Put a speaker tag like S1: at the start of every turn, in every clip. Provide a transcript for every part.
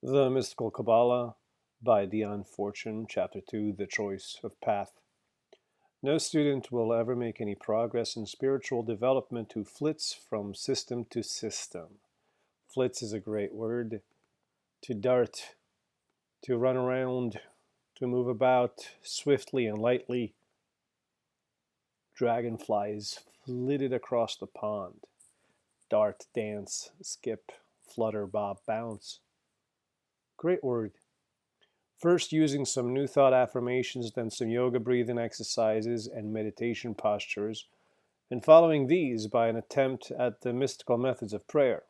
S1: The Mystical Qabalah by Dion Fortune Chapter 2, The Choice of Path. No student will ever make any progress in spiritual development who flits from system to system. Flits is a great word. To dart, to run around, to move about swiftly and lightly. Dragonflies flitted across the pond. Dart, dance, skip, flutter, bob, bounce. Great word. First using some new thought affirmations, then some yoga breathing exercises and meditation postures, and following these by an attempt at the mystical methods of prayer.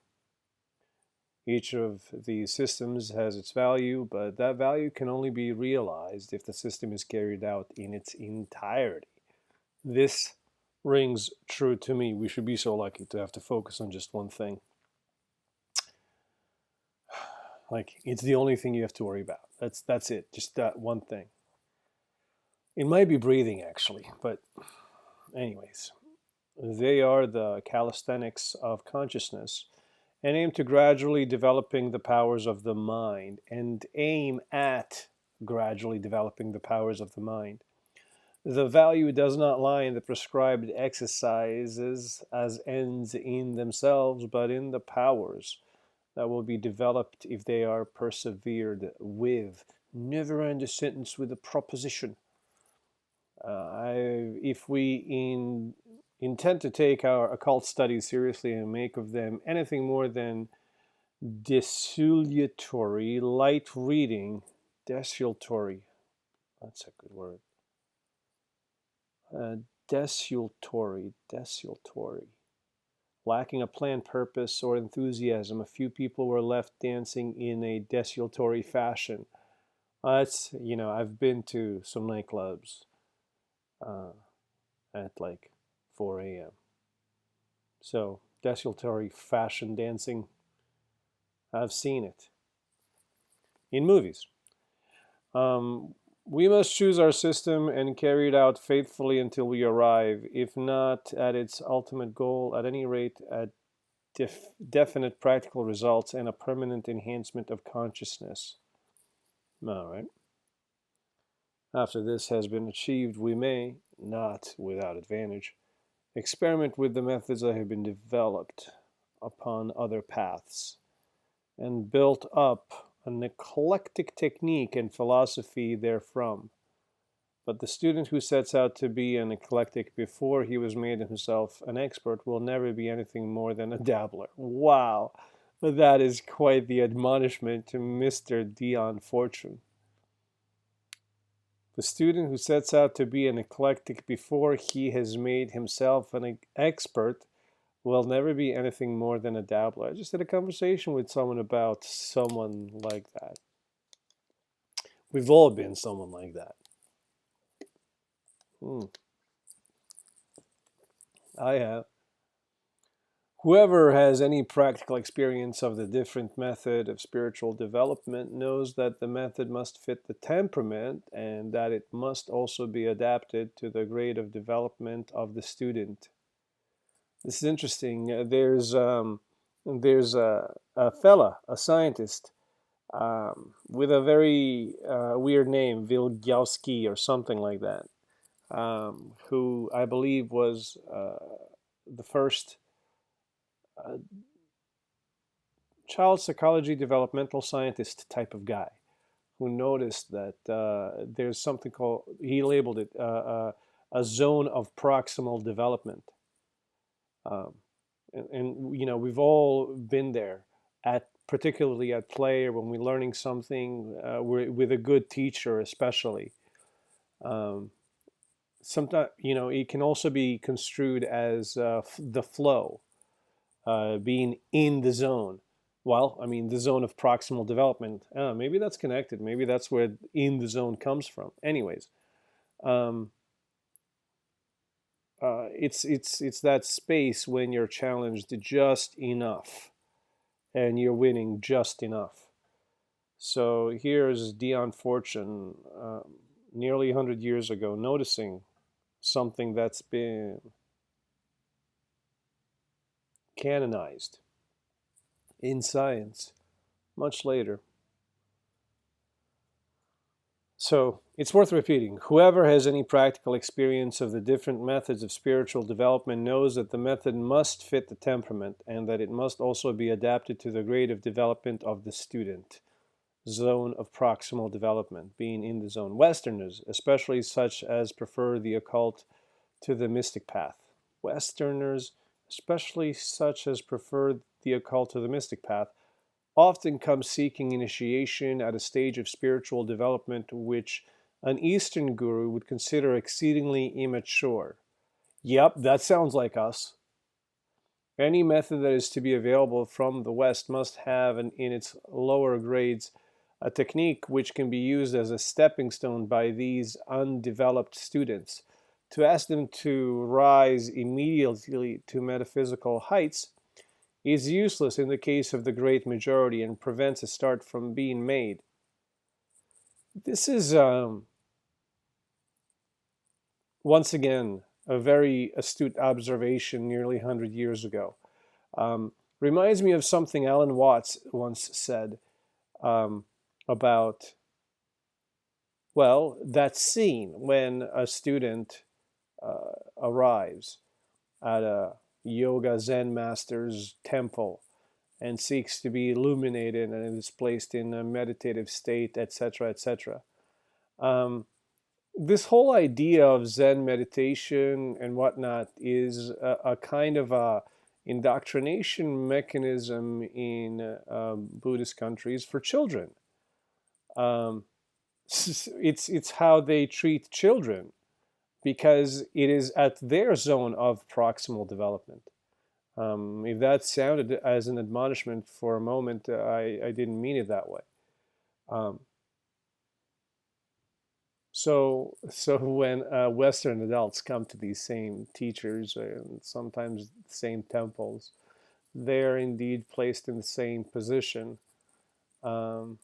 S1: Each of these systems has its value, but that value can only be realized if the system is carried out in its entirety. This rings true to me. We should be so lucky to have to focus on just one thing. Like, it's the only thing you have to worry about. That's it, just that one thing. It might be breathing, actually, but anyways. They are the calisthenics of consciousness and aim to gradually developing the powers of the mind and aim at gradually developing the powers of the mind. The value does not lie in the prescribed exercises as ends in themselves, but in the powers that will be developed if they are persevered with. Never end a sentence with a proposition. If we intend to take our occult studies seriously and make of them anything more than desultory, light reading, desultory, that's a good word, desultory, lacking a planned purpose or enthusiasm, a few people were left dancing in a desultory fashion. I've been to some nightclubs at like 4 a.m. So, desultory fashion dancing, I've seen it in movies. We must choose our system and carry it out faithfully until we arrive, if not at its ultimate goal, at any rate at definite practical results and a permanent enhancement of consciousness. All right. After this has been achieved, we may, not without advantage, experiment with the methods that have been developed upon other paths and built up an eclectic technique and philosophy therefrom. But the student who sets out to be an eclectic before he was made himself an expert will never be anything more than a dabbler. Wow, that is quite the admonishment to Mr. Dion Fortune. The student who sets out to be an eclectic before he has made himself an expert will never be anything more than a dabbler. I just had a conversation with someone about someone like that. We've all been someone like that. I have. Whoever has any practical experience of the different method of spiritual development knows that the method must fit the temperament and that it must also be adapted to the grade of development of the student. This is interesting. There's a fella, a scientist, with a very weird name, Vygotsky or something like that, who I believe was the first child psychology developmental scientist type of guy who noticed that there's something called, he labeled it a zone of proximal development. And we've all been there, particularly at play or when we're learning something with a good teacher especially. Sometimes, it can also be construed as the flow, being in the zone. Well, the zone of proximal development. Maybe that's connected. Maybe that's where in the zone comes from. Anyways, it's that space when you're challenged just enough and you're winning just enough. So here's Dion Fortune, nearly 100 years ago, noticing something that's been canonized in science much later. So it's worth repeating. Whoever has any practical experience of the different methods of spiritual development knows that the method must fit the temperament and that it must also be adapted to the grade of development of the student. Zone of proximal development, being in the zone. Westerners, especially such as prefer the occult to the mystic path. Westerners, especially such as prefer the occult to the mystic path, often come seeking initiation at a stage of spiritual development which an Eastern guru would consider exceedingly immature. Yep, that sounds like us. Any method that is to be available from the West must have in its lower grades a technique which can be used as a stepping stone by these undeveloped students. To ask them to rise immediately to metaphysical heights is useless in the case of the great majority and prevents a start from being made. This is, once again, a very astute observation nearly 100 years ago. Reminds me of something Alan Watts once said about, well, that scene when a student arrives at a yoga Zen master's temple and seeks to be illuminated and is placed in a meditative state, etc., etc. This whole idea of Zen meditation and whatnot is a kind of a indoctrination mechanism in Buddhist countries for children. Um, it's how they treat children because it is at their zone of proximal development. If that sounded as an admonishment for a moment, I didn't mean it that way. Um, so when Western adults come to these same teachers and sometimes the same temples, they're indeed placed in the same position um,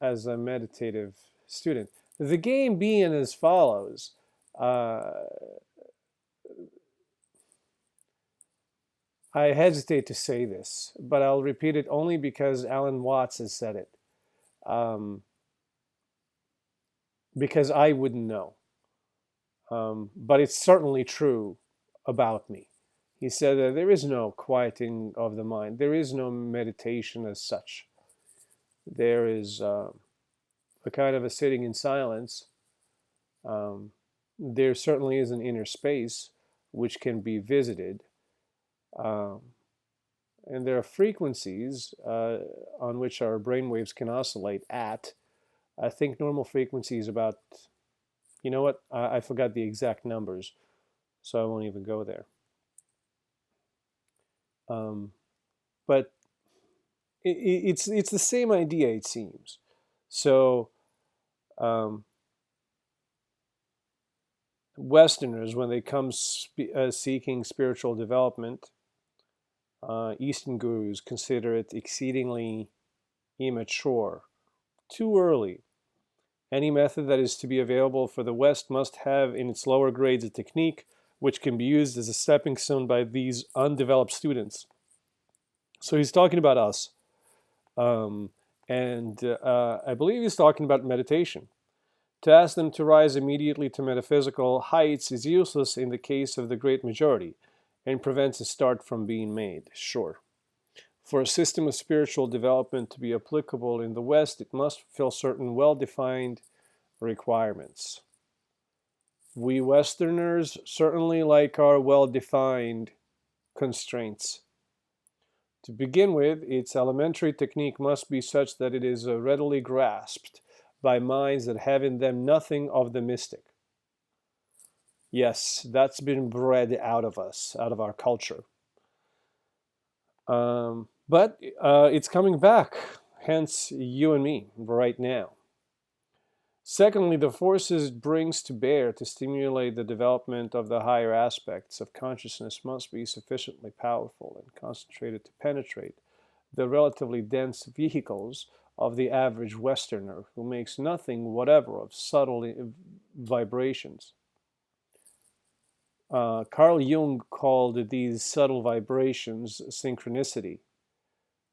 S1: as a meditative student. The game being as follows. Uh, I hesitate to say this, but I'll repeat it only because Alan Watts has said it. Because I wouldn't know. But it's certainly true about me. He said that there is no quieting of the mind. There is no meditation as such. There is a kind of a sitting in silence. There certainly is an inner space which can be visited. Um, and there are frequencies on which our brainwaves can oscillate at. I think normal frequency is about, you know what, I forgot the exact numbers, so I won't even go there. But it's the same idea, it seems. So Westerners, when they come seeking spiritual development, Eastern gurus consider it exceedingly immature, too early. Any method that is to be available for the West must have in its lower grades a technique which can be used as a stepping stone by these undeveloped students. So he's talking about us. And I believe he's talking about meditation. To ask them to rise immediately to metaphysical heights is useless in the case of the great majority and prevents a start from being made. Sure. For a system of spiritual development to be applicable in the West, it must fulfill certain well-defined requirements. We Westerners certainly like our well-defined constraints. To begin with, its elementary technique must be such that it is readily grasped by minds that have in them nothing of the mystic. Yes, that's been bred out of us, out of our culture. But it's coming back, hence you and me, right now. Secondly, the forces it brings to bear to stimulate the development of the higher aspects of consciousness must be sufficiently powerful and concentrated to penetrate the relatively dense vehicles of the average Westerner who makes nothing whatever of subtle vibrations. Carl Jung called these subtle vibrations synchronicity.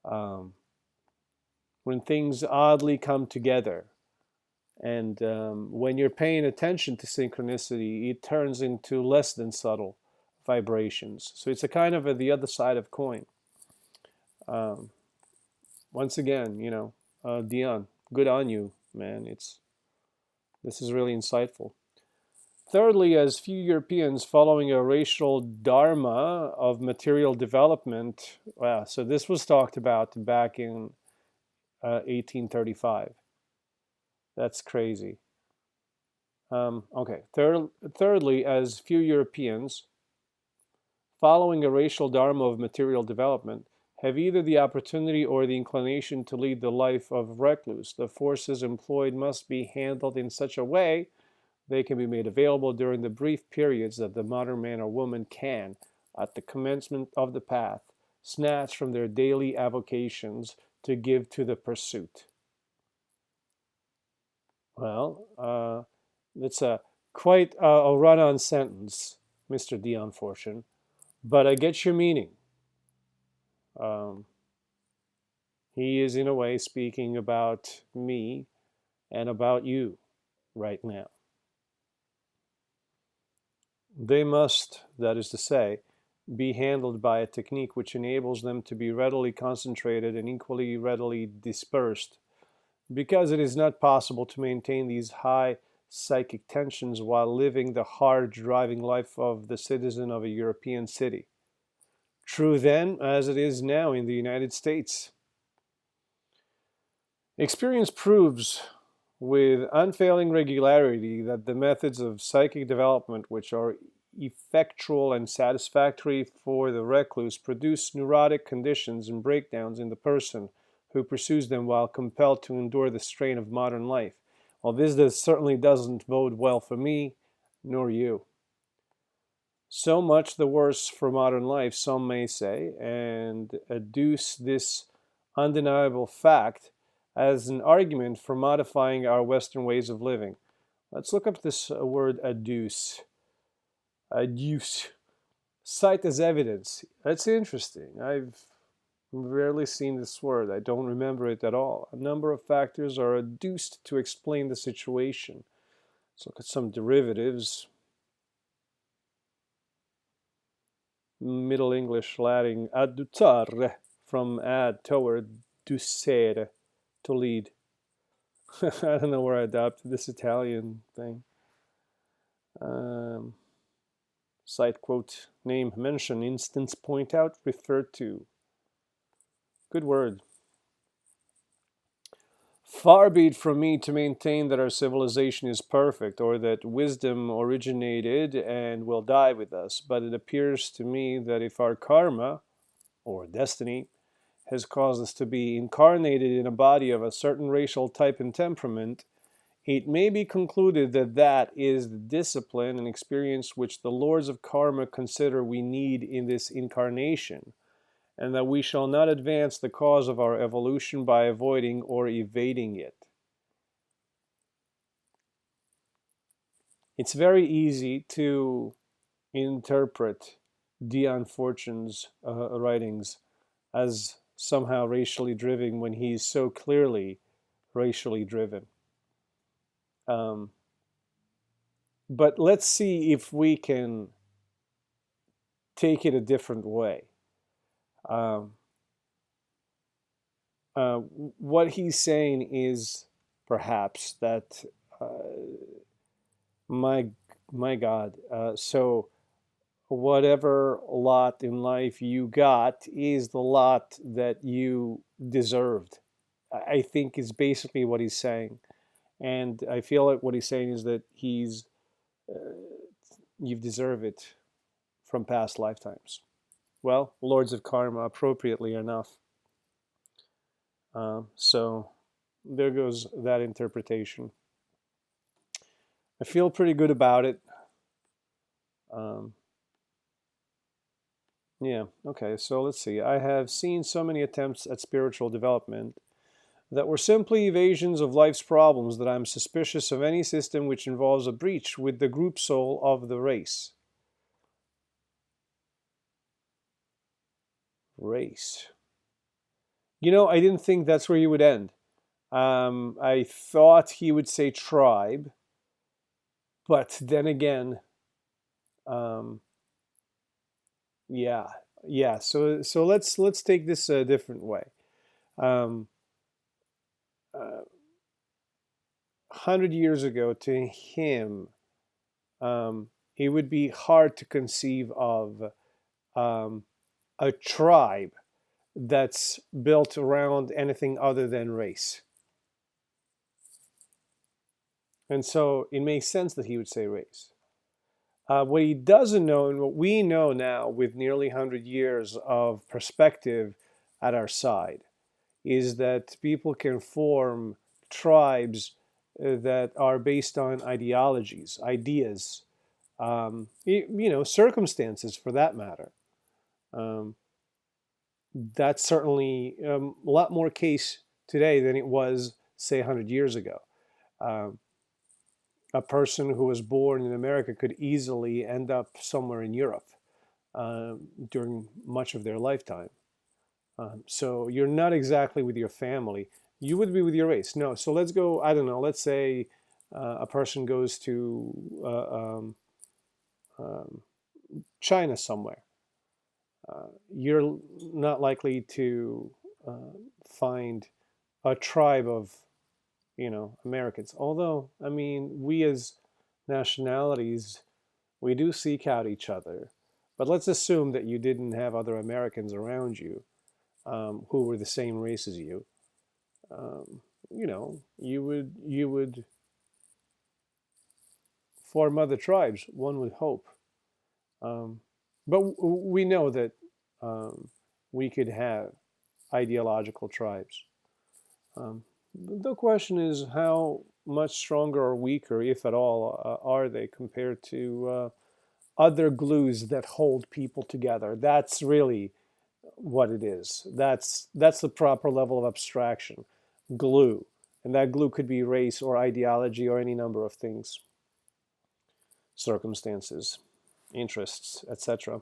S1: When things oddly come together, And when you're paying attention to synchronicity, it turns into less than subtle vibrations. So it's a kind of the other side of coin. Um, Once again, Dion, good on you, man. This is really insightful. Thirdly, as few Europeans following a racial dharma of material development, wow, so this was talked about back in 1835. That's crazy. Okay. Thirdly, as few Europeans following a racial dharma of material development have either the opportunity or the inclination to lead the life of recluse, the forces employed must be handled in such a way they can be made available during the brief periods that the modern man or woman can, at the commencement of the path, snatch from their daily avocations to give to the pursuit. Well, that's quite a run-on sentence, Mr. Dion Fortune, but I get your meaning. Um, he is, in a way, speaking about me and about you right now. They must, that is to say, be handled by a technique which enables them to be readily concentrated and equally readily dispersed, because it is not possible to maintain these high psychic tensions while living the hard driving life of the citizen of a European city. True then as it is now in the United States. Experience proves with unfailing regularity that the methods of psychic development which are effectual and satisfactory for the recluse produce neurotic conditions and breakdowns in the person who pursues them while compelled to endure the strain of modern life. Well, this certainly doesn't bode well for me, nor you. So much the worse for modern life, some may say, and adduce this undeniable fact as an argument for modifying our Western ways of living. Let's look up this word adduce. Adduce. Cite as evidence. That's interesting. I've rarely seen this word. I don't remember it at all. A number of factors are adduced to explain the situation. Let's look at some derivatives. Middle English, Latin, adducere, from add, toward, ducere, to lead. I don't know where I adopted this Italian thing. Cite, quote, name, mention, instance, point out, refer to. Good word. Far be it from me to maintain that our civilization is perfect or that wisdom originated and will die with us, but it appears to me that if our karma, or destiny, has caused us to be incarnated in a body of a certain racial type and temperament, it may be concluded that that is the discipline and experience which the lords of karma consider we need in this incarnation, and that we shall not advance the cause of our evolution by avoiding or evading it. It's very easy to interpret Dion Fortune's writings as somehow racially driven when he's so clearly racially driven. But let's see if we can take it a different way. What he's saying is perhaps that my God, so whatever lot in life you got is the lot that you deserved. I think is basically what he's saying, and I feel like what he's saying is that you've deserved it from past lifetimes. Well, lords of karma, appropriately enough. So there goes that interpretation. I feel pretty good about it. Yeah, okay, so let's see. I have seen so many attempts at spiritual development that were simply evasions of life's problems that I'm suspicious of any system which involves a breach with the group soul of the race. Race. I didn't think that's where you would end. I thought he would say tribe, but then again, um, yeah, yeah. So let's take this a different way. Um, 100 years ago, to him, it would be hard to conceive of um, a tribe that's built around anything other than race. And so it makes sense that he would say race. What he doesn't know, and what we know now with nearly 100 years of perspective at our side, is that people can form tribes that are based on ideologies, ideas, circumstances for that matter. Um, that's certainly a lot more case today than it was, say, 100 years ago. Um, a person who was born in America could easily end up somewhere in Europe during much of their lifetime. So you're not exactly with your family. You would be with your race. No. So let's go, I don't know, let's say a person goes to um, China somewhere. You're not likely to find a tribe of, Americans. Although, I mean, we as nationalities, we do seek out each other. But let's assume that you didn't have other Americans around you who were the same race as you. You would form other tribes. One would hope, um, but we know that um, we could have ideological tribes. The question is how much stronger or weaker, if at all, are they compared to other glues that hold people together? That's really what it is. That's the proper level of abstraction. Glue. And that glue could be race or ideology or any number of things, circumstances, interests, etc.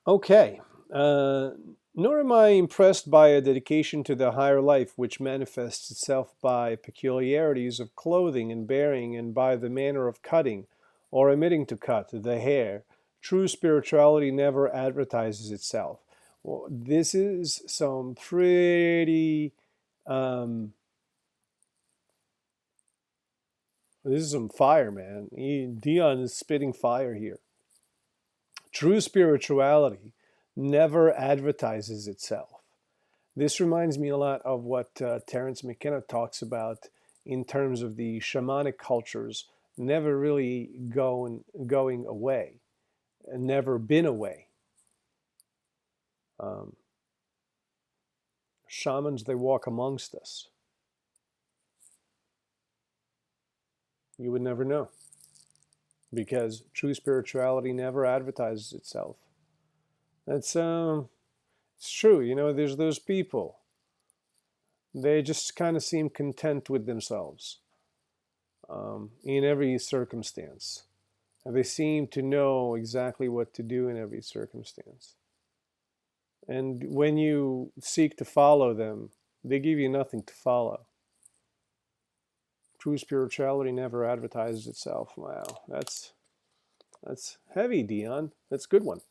S1: Okay. Uh, Nor am I impressed by a dedication to the higher life, which manifests itself by peculiarities of clothing and bearing, and by the manner of cutting, or omitting to cut, the hair. True spirituality never advertises itself. Well, this is some pretty. This is some fire, man. Dion is spitting fire here. True spirituality never advertises itself. This reminds me a lot of what Terence McKenna talks about in terms of the shamanic cultures never really going away, and never been away. Um, Shamans, they walk amongst us. You would never know, because true spirituality never advertises itself. That's it's true. There's those people. They just kind of seem content with themselves in every circumstance. And they seem to know exactly what to do in every circumstance. And when you seek to follow them, they give you nothing to follow. True spirituality never advertises itself. Wow, that's heavy, Dion. That's a good one.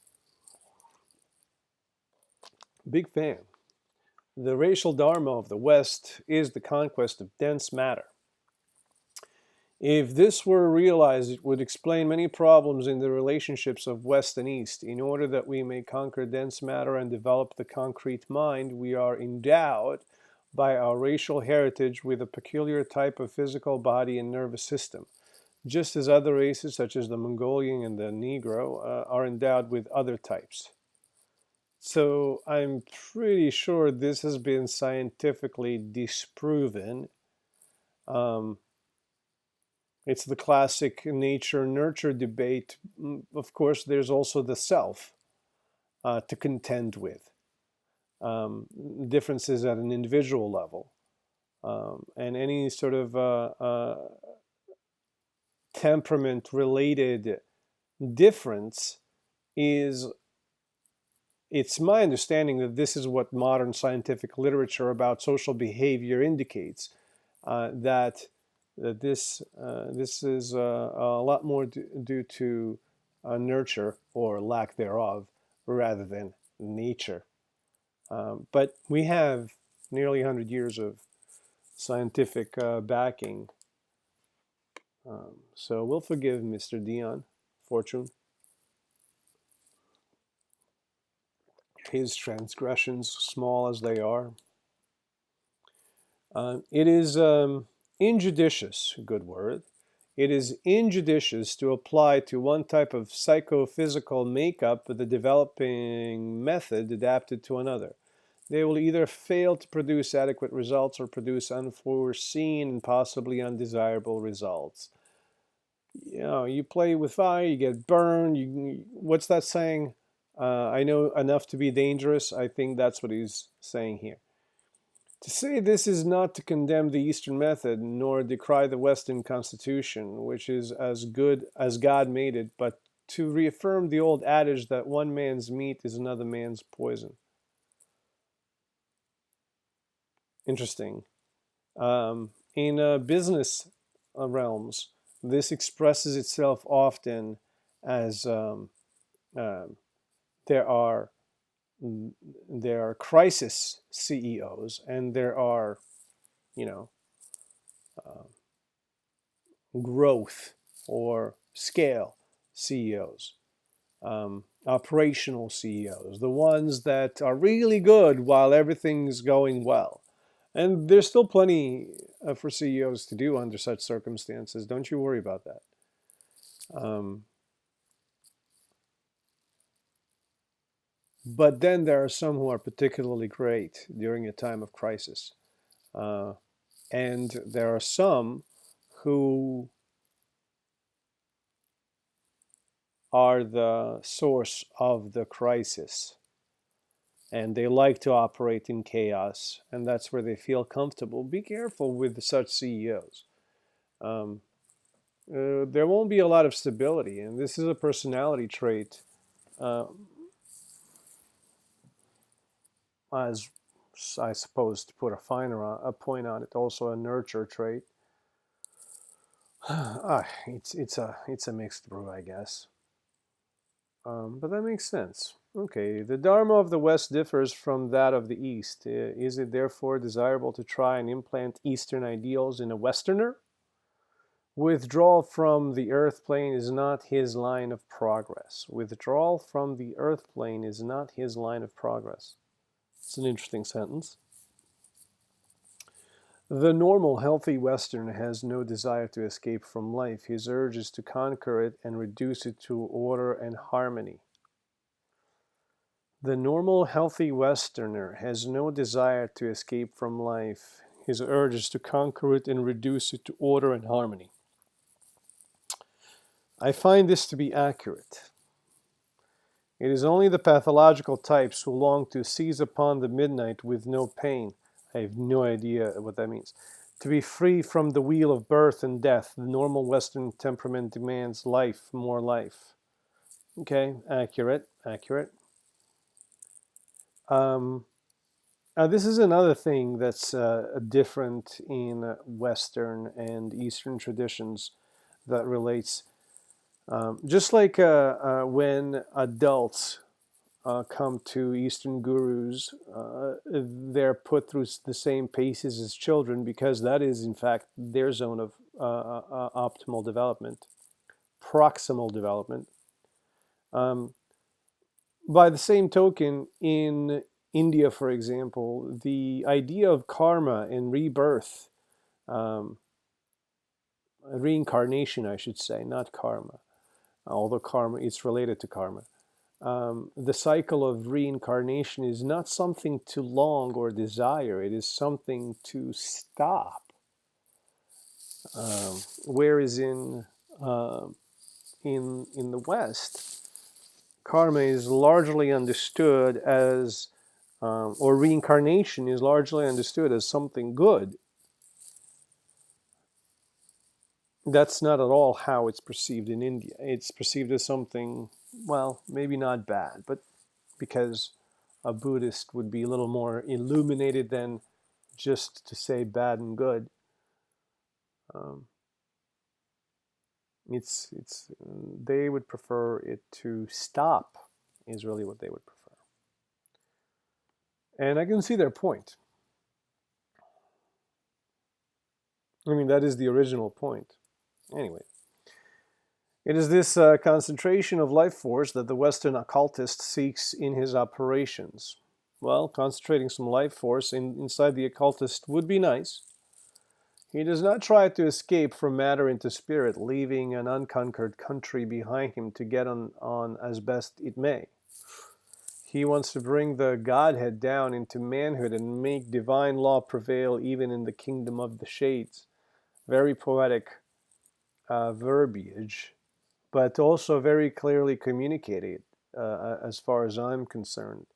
S1: Big fan. The racial dharma of the West is the conquest of dense matter. If this were realized, it would explain many problems in the relationships of West and East. In order that we may conquer dense matter and develop the concrete mind, we are endowed by our racial heritage with a peculiar type of physical body and nervous system, just as other races, such as the Mongolian and the Negro, are endowed with other types. So I'm pretty sure this has been scientifically disproven. Um, It's the classic nature-nurture debate. Of course, there's also the self to contend with, um, differences at an individual level, and any sort of temperament-related difference is it's my understanding that this is what modern scientific literature about social behavior indicates, that this is a lot more due to nurture or lack thereof rather than nature. But we have nearly 100 years of scientific backing. So we'll forgive Mr. Dion Fortune his transgressions, small as they are. It is injudicious, good word. It is injudicious to apply to one type of psychophysical makeup the developing method adapted to another. They will either fail to produce adequate results or produce unforeseen and possibly undesirable results. You know, you play with fire, you get burned. What's that saying? I know enough to be dangerous. I think that's what he's saying here. To say this is not to condemn the Eastern method, nor decry the Western Constitution, which is as good as God made it, but to reaffirm the old adage that one man's meat is another man's poison. Interesting. In business realms, this expresses itself often as there are crisis CEOs, and there are, you know, growth or scale CEOs, operational CEOs, the ones that are really good while everything's going well. And there's still plenty for CEOs to do under such circumstances. Don't you worry about that. But then there are some who are particularly great during a time of crisis. And there are some who are the source of the crisis. And they like to operate in chaos, and that's where they feel comfortable. Be careful with such CEOs. There won't be a lot of stability, and this is a personality trait, as I suppose, to put a point on it, also a nurture trait. It's a mixed brew, I guess. But that makes sense. Okay, the Dharma of the West differs from that of the East. Is it therefore desirable to try and implant Eastern ideals in a Westerner? Withdrawal from the earth plane is not his line of progress. Withdrawal from the earth plane is not his line of progress. It's an interesting sentence. The normal, healthy Westerner has no desire to escape from life. His urge is to conquer it and reduce it to order and harmony. The normal, healthy Westerner has no desire to escape from life. His urge is to conquer it and reduce it to order and harmony. I find this to be accurate. It is only the pathological types who long to seize upon the midnight with no pain. I have no idea what that means. To be free from the wheel of birth and death. The normal Western temperament demands life, more life. Okay, accurate. This is another thing that's different in Western and Eastern traditions that relates. Just like when adults come to Eastern gurus, they're put through the same paces as children because that is, in fact, their zone of optimal development, proximal development. By the same token, in India, for example, the idea of karma and rebirth, reincarnation, I should say, not karma, although karma, it's related to karma. The cycle of reincarnation is not something to long or desire. It is something to stop. Whereas in the West, karma is largely understood as, or reincarnation is largely understood as something good. That's not at all how it's perceived in India. It's perceived as something, well, maybe not bad, but because a Buddhist would be a little more illuminated than just to say bad and good. They would prefer it to stop, is really what they would prefer. And I can see their point. I mean, that is the original point. Anyway, it is this concentration of life force that the Western occultist seeks in his operations. Well, concentrating some life force inside the occultist would be nice. He does not try to escape from matter into spirit, leaving an unconquered country behind him to get on as best it may. He wants to bring the Godhead down into manhood and make divine law prevail even in the kingdom of the shades. Very poetic verbiage, but also very clearly communicated as far as I'm concerned.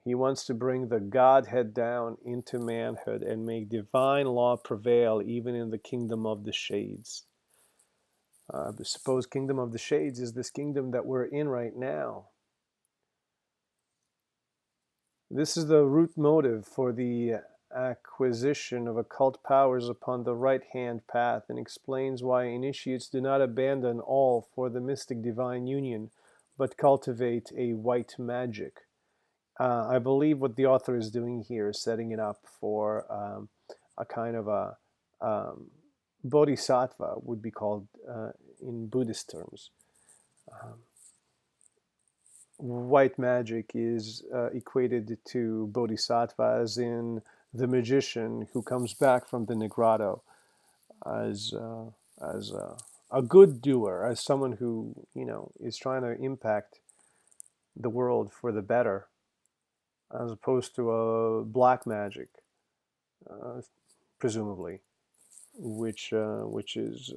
S1: He wants to bring the Godhead down into manhood and make divine law prevail even in the kingdom of the shades. I suppose kingdom of the shades is this kingdom that we're in right now. This is the root motive for the acquisition of occult powers upon the right-hand path, and explains why initiates do not abandon all for the mystic divine union, but cultivate a white magic. I believe what the author is doing here is setting it up for a kind of a bodhisattva, would be called in Buddhist terms. White magic is equated to bodhisattva, as in the magician who comes back from the Nigrado as a good doer, as someone who is trying to impact the world for the better, as opposed to a black magic, presumably, which is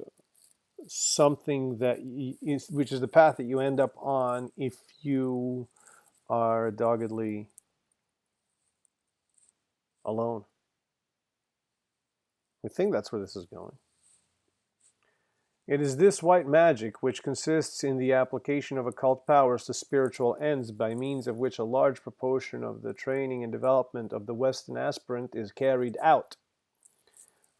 S1: something which is the path that you end up on if you are doggedly alone. We think that's where this is going. It is this white magic which consists in the application of occult powers to spiritual ends, by means of which a large proportion of the training and development of the Western aspirant is carried out.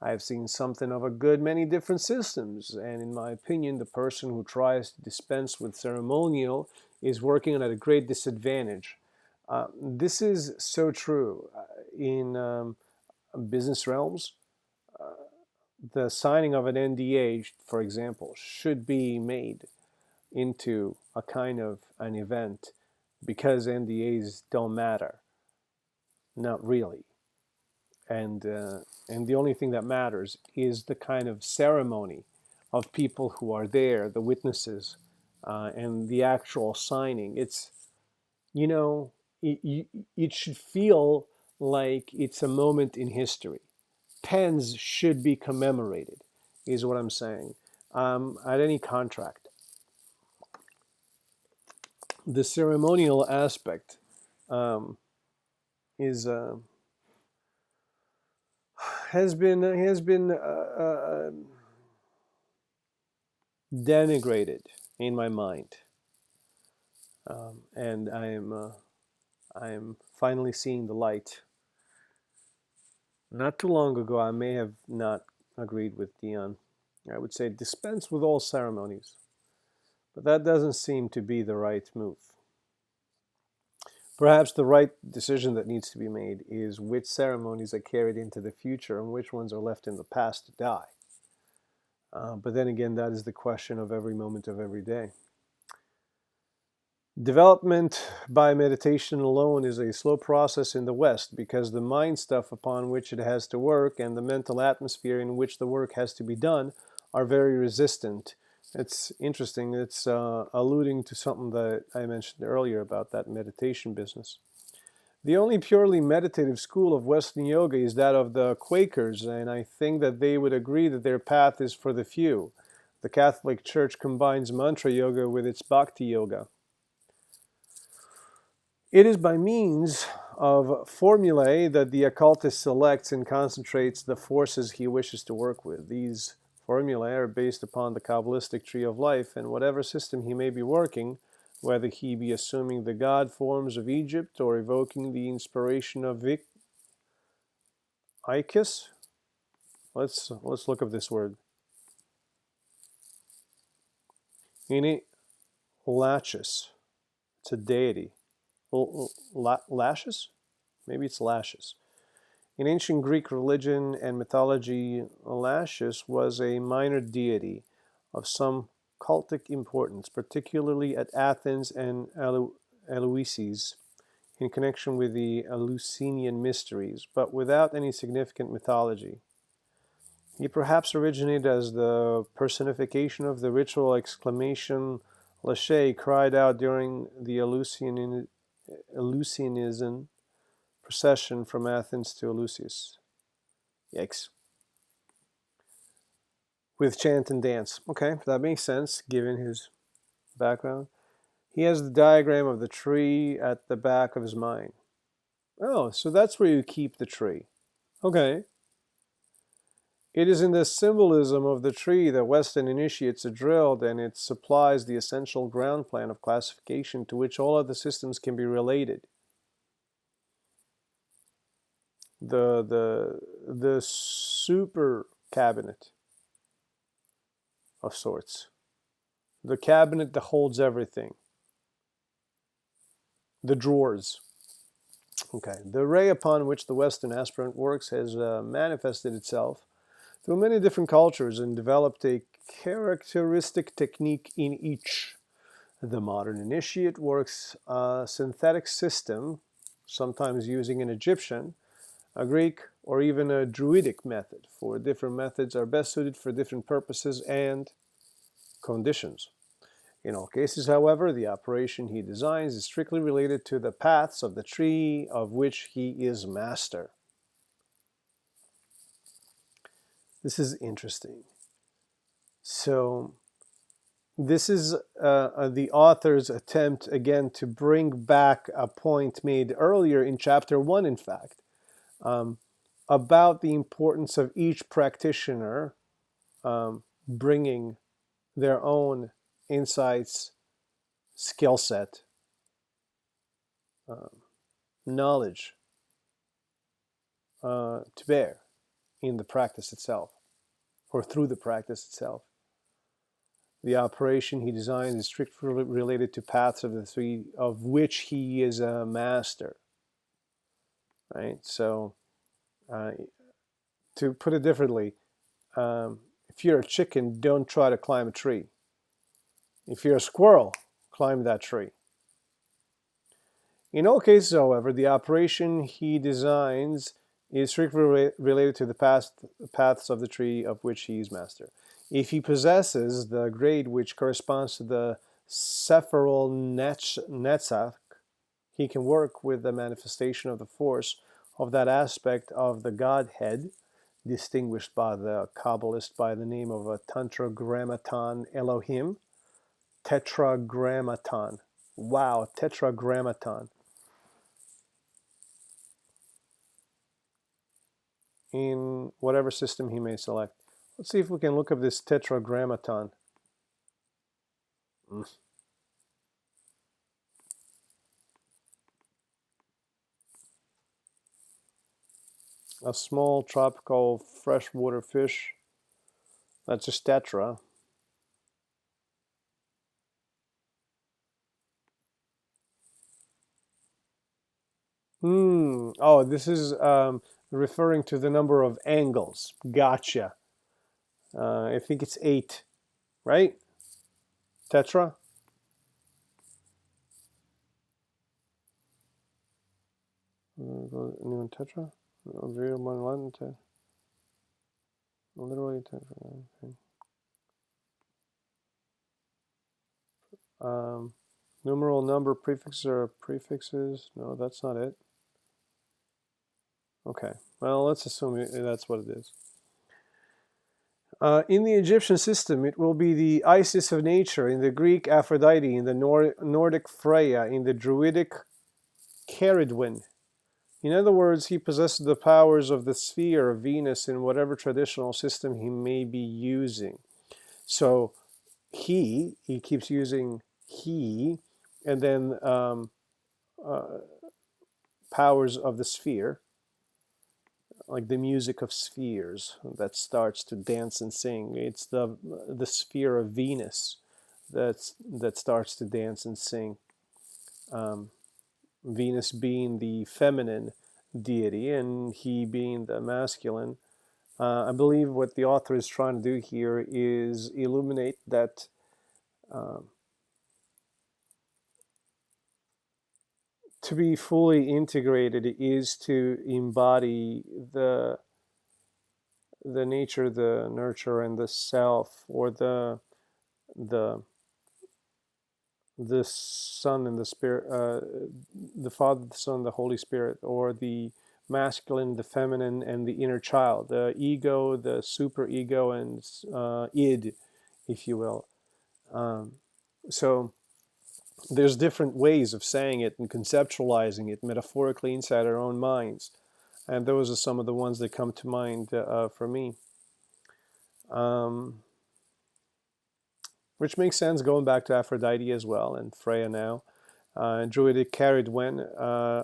S1: I have seen something of a good many different systems, and in my opinion, the person who tries to dispense with ceremonial is working at a great disadvantage. This is so true in business realms. The signing of an NDA, for example, should be made into a kind of an event, because NDAs don't matter. Not really. And the only thing that matters is the kind of ceremony of people who are there, the witnesses, and the actual signing. It's, it should feel like it's a moment in history. Pens should be commemorated, is what I'm saying, at any contract. The ceremonial aspect has been denigrated in my mind, and I am finally seeing the light. Not too long ago, I may have not agreed with Dion. I would say dispense with all ceremonies, but that doesn't seem to be the right move. Perhaps the right decision that needs to be made is which ceremonies are carried into the future and which ones are left in the past to die. But then again, that is the question of every moment of every day. Development by meditation alone is a slow process in the West, because the mind stuff upon which it has to work and the mental atmosphere in which the work has to be done are very resistant. It's interesting. It's alluding to something that I mentioned earlier about that meditation business. The only purely meditative school of Western yoga is that of the Quakers, and I think that they would agree that their path is for the few. The Catholic Church combines mantra yoga with its bhakti yoga. It is by means of formulae that the occultist selects and concentrates the forces he wishes to work with. These formulae are based upon the Kabbalistic tree of life, and whatever system he may be working, whether he be assuming the god forms of Egypt or evoking the inspiration of Ichus. Let's look up this word. Meaning Lachus. It's a deity. Lashes? Maybe it's Lashes. In ancient Greek religion and mythology, Lachus was a minor deity of some cultic importance, particularly at Athens and Eleusis, in connection with the Eleusinian mysteries, but without any significant mythology. He perhaps originated as the personification of the ritual exclamation Lache cried out during the Eleusinian procession from Athens to Eleusis. Yikes. With chant and dance. Okay, that makes sense given his background. He has the diagram of the tree at the back of his mind. Oh, so that's where you keep the tree. Okay. It is in the symbolism of the tree that Western initiates are drilled, and it supplies the essential ground plan of classification to which all other systems can be related. The super cabinet of sorts. The cabinet that holds everything. The drawers. Okay. The array upon which the Western aspirant works has manifested itself through many different cultures and developed a characteristic technique in each. The modern initiate works a synthetic system, sometimes using an Egyptian, a Greek, or even a Druidic method, for different methods are best suited for different purposes and conditions. In all cases, however, the operation he designs is strictly related to the paths of the tree of which he is master. This is interesting. So, this is the author's attempt, again, to bring back a point made earlier in Chapter 1, in fact, about the importance of each practitioner bringing their own insights, skill set, knowledge to bear in the practice itself, or through the practice itself. The operation he designs is strictly related to paths of the three of which he is a master. Right? So, to put it differently, if you're a chicken, don't try to climb a tree. If you're a squirrel, climb that tree. In all cases, however, the operation he designs is strictly related to the paths of the tree of which he is master. If he possesses the grade which corresponds to the Sephiral Netzach, he can work with the manifestation of the force of that aspect of the Godhead, distinguished by the Kabbalist by the name of a Tetragrammaton Elohim. Tetragrammaton. Wow, Tetragrammaton. In whatever system he may select. Let's see if we can look up this Tetragrammaton. A small tropical freshwater fish. That's just tetra. Oh, this is referring to the number of angles. Gotcha. I think it's 8, right? Tetra? Tetra? Literally tetra. Okay. Numeral number prefixes are prefixes. No, that's not it. Okay, well, let's assume that's what it is. In the Egyptian system, it will be the Isis of nature, in the Greek Aphrodite, in the Nordic Freya, in the Druidic Ceridwen. In other words, he possesses the powers of the sphere of Venus in whatever traditional system he may be using. So he keeps using he, and then powers of the sphere, like the music of spheres that starts to dance and sing. It's the sphere of Venus that starts to dance and sing. Um, Venus being the feminine deity and he being the masculine. I believe what the author is trying to do here is illuminate that to be fully integrated is to embody the nature, the nurture, and the self, or the the Son and the Spirit, the Father, the Son, the Holy Spirit, or the masculine, the feminine, and the inner child, the ego, the super ego, and id, if you will. Um, so there's different ways of saying it and conceptualizing it metaphorically inside our own minds, and those are some of the ones that come to mind for me. Which makes sense going back to Aphrodite as well and Freya now. Druidic Caridwen.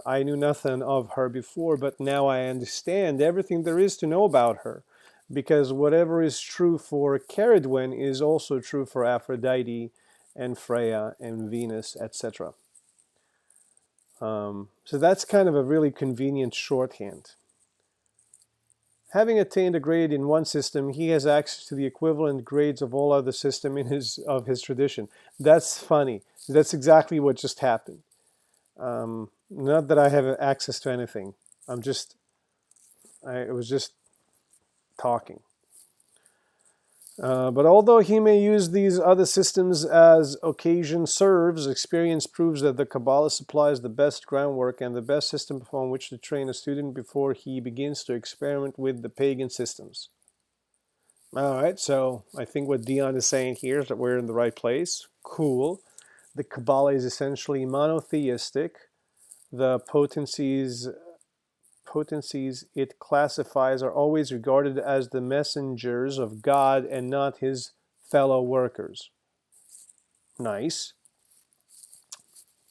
S1: I knew nothing of her before, but now I understand everything there is to know about her. Because whatever is true for Caridwen is also true for Aphrodite and Freya and Venus, etc. So that's kind of a really convenient shorthand. Having attained a grade in one system, he has access to the equivalent grades of all other systems of his tradition. That's funny. That's exactly what just happened. Not that I have access to anything. I was just talking. But although he may use these other systems as occasion serves, experience proves that the Kabbalah supplies the best groundwork and the best system upon which to train a student before he begins to experiment with the pagan systems. All right, so I think what Dion is saying here is that we're in the right place. Cool. The Kabbalah is essentially monotheistic. The potencies it classifies are always regarded as the messengers of God and not his fellow workers. Nice.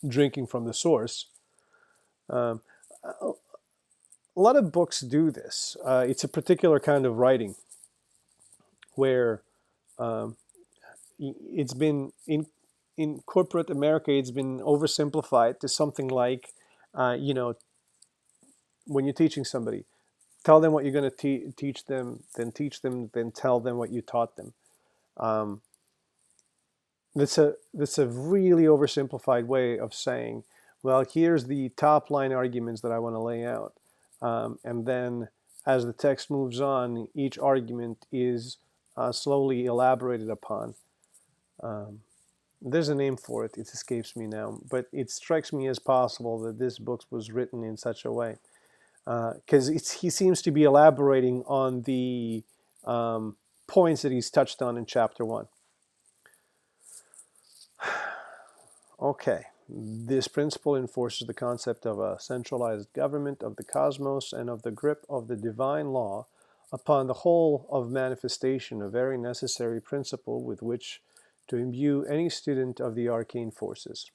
S1: Drinking from the source. A lot of books do this. It's a particular kind of writing where it's been in corporate America, it's been oversimplified to something like, when you're teaching somebody, tell them what you're going to teach them, then tell them what you taught them. That's a really oversimplified way of saying, well, here's the top line arguments that I want to lay out. And then as the text moves on, each argument is slowly elaborated upon. There's a name for it. It escapes me now. But it strikes me as possible that this book was written in such a way. Because he seems to be elaborating on the points that he's touched on in chapter 1. Okay, this principle enforces the concept of a centralized government of the cosmos and of the grip of the divine law upon the whole of manifestation, a very necessary principle with which to imbue any student of the arcane forces.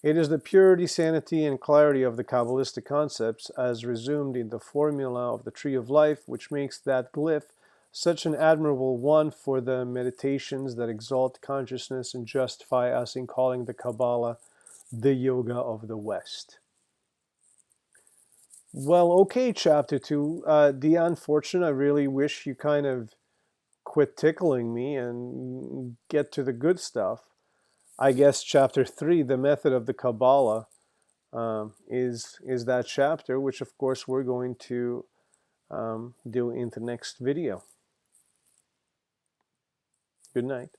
S1: It is the purity, sanity, and clarity of the Kabbalistic concepts, as resumed in the formula of the Tree of Life, which makes that glyph such an admirable one for the meditations that exalt consciousness and justify us in calling the Kabbalah the yoga of the West. Well, okay, chapter 2. Dion Fortune, I really wish you kind of quit tickling me and get to the good stuff. I guess chapter 3, the method of the Kabbalah, is that chapter, which of course we're going to do in the next video. Good night.